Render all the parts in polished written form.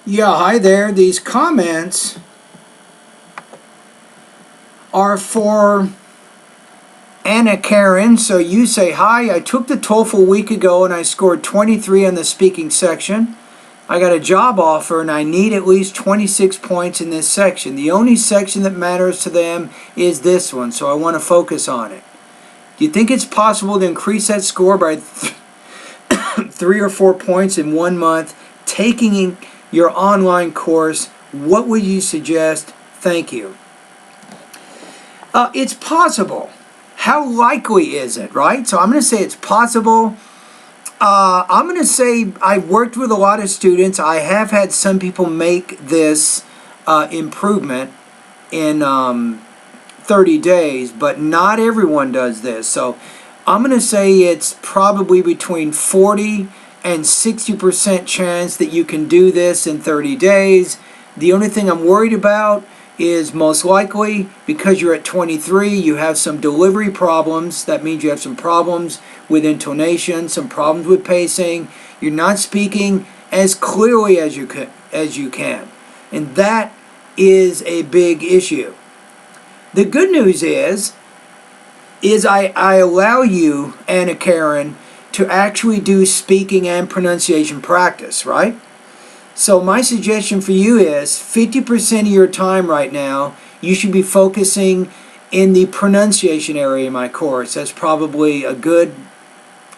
Yeah, hi there. These comments are for Anna Karen. So you say, hi, I took the TOEFL a week ago and I scored 23 on the speaking section. I got a job offer and I need at least 26 points in this section. The only section that matters to them is this one, so I want to focus on it. Do you think it's possible to increase that score by 3 or 4 points in 1 month taking your online course? What would you suggest? Thank you. It's possible. How likely is it, right? So I'm going to say it's possible. I'm going to say I've worked with a lot of students. I have had some people make this improvement in 30 days, but not everyone does this. So I'm going to say it's probably between 40 and 60% chance that you can do this in 30 days. The only thing I'm worried about is most likely because you're at 23, you have some delivery problems. That means you have some problems with intonation, some problems with pacing. You're not speaking as clearly as you can. And that is a big issue. The good news is I allow you, Anna Karen, to actually do speaking and pronunciation practice, right? So my suggestion for you is 50% of your time right now, you should be focusing in the pronunciation area of my course. That's probably a good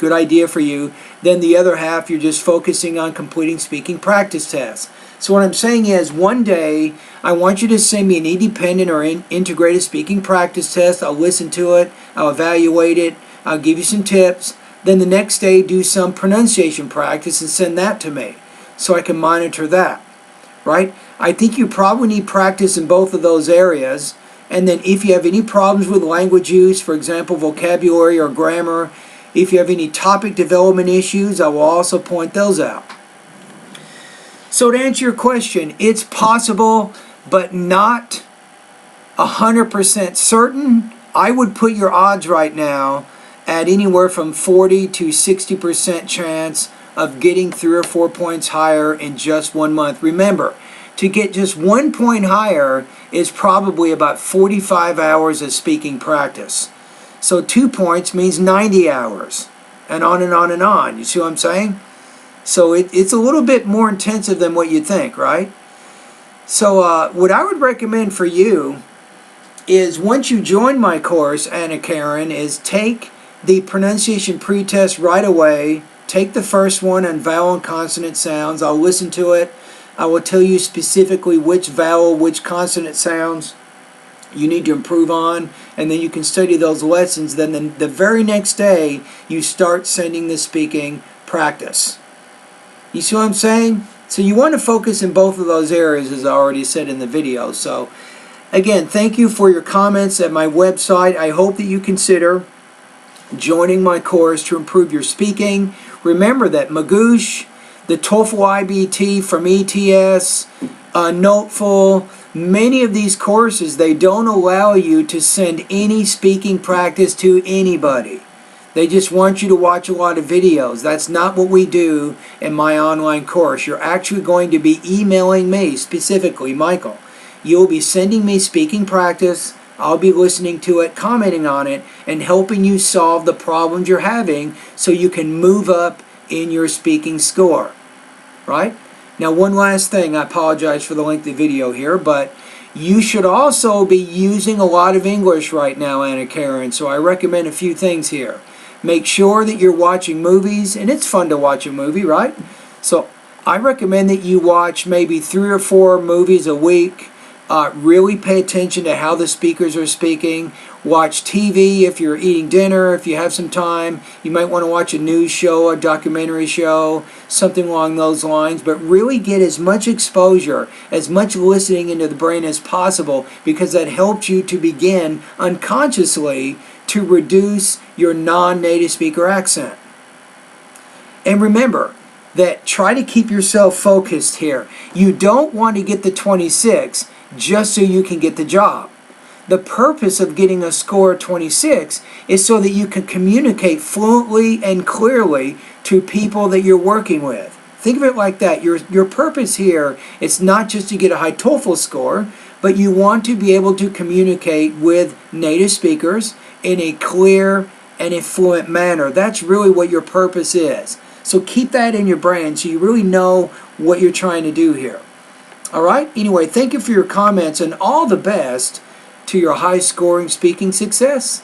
idea for you. Then the other half, you're just focusing on completing speaking practice tests. So what I'm saying is, one day, I want you to send me an independent or integrated speaking practice test. I'll listen to it. I'll evaluate it. I'll give you some tips. Then the next day, do some pronunciation practice and send that to me so I can monitor that, right? I think you probably need practice in both of those areas. And then if you have any problems with language use, for example, vocabulary or grammar, if you have any topic development issues, I will also point those out. So to answer your question, it's possible, but not 100% certain. I would put your odds right now at anywhere from 40 to 60% chance of getting 3 or 4 points higher in just 1 month. Remember, to get just 1 point higher is probably about 45 hours of speaking practice. So 2 points means 90 hours, and on and on and on. You see what I'm saying? So it's a little bit more intensive than what you think, right? So what I would recommend for you is, once you join my course, Anna Karen, is take the pronunciation pretest right away. Take the first one on vowel and consonant sounds. I'll listen to it. I will tell you specifically which vowel, which consonant sounds you need to improve on, and then you can study those lessons. Then the very next day, you start sending the speaking practice. You see what I'm saying? So you want to focus in both of those areas, as I already said in the video. So again, thank you for your comments at my website. I hope that you consider joining my course to improve your speaking. Remember that Magoosh, the TOEFL IBT from ETS, Noteful, many of these courses, they don't allow you to send any speaking practice to anybody. They just want you to watch a lot of videos. That's not what we do in my online course. You're actually going to be emailing me, specifically, Michael. You'll be sending me speaking practice. I'll be listening to it, commenting on it, and helping you solve the problems you're having so you can move up in your speaking score, right? Now, one last thing. I apologize for the lengthy video here, but you should also be using a lot of English right now, Anna Karen, so I recommend a few things here. Make sure that you're watching movies, and it's fun to watch a movie, right? So I recommend that you watch maybe 3 or 4 movies a week. Really pay attention to how the speakers are speaking. Watch TV if you're eating dinner. If you have some time, you might want to watch a news show, a documentary show, something along those lines. But really get as much exposure, as much listening into the brain as possible, because that helps you to begin unconsciously to reduce your non-native speaker accent. And remember that try to keep yourself focused here. You don't want to get the 26 just so you can get the job. The purpose of getting a score of 26 is so that you can communicate fluently and clearly to people that you're working with. Think of it like that. Your purpose here, it's not just to get a high TOEFL score, but you want to be able to communicate with native speakers in a clear and a fluent manner. That's really what your purpose is. So keep that in your brain so you really know what you're trying to do here. All right? Anyway, thank you for your comments and all the best to your high scoring speaking success.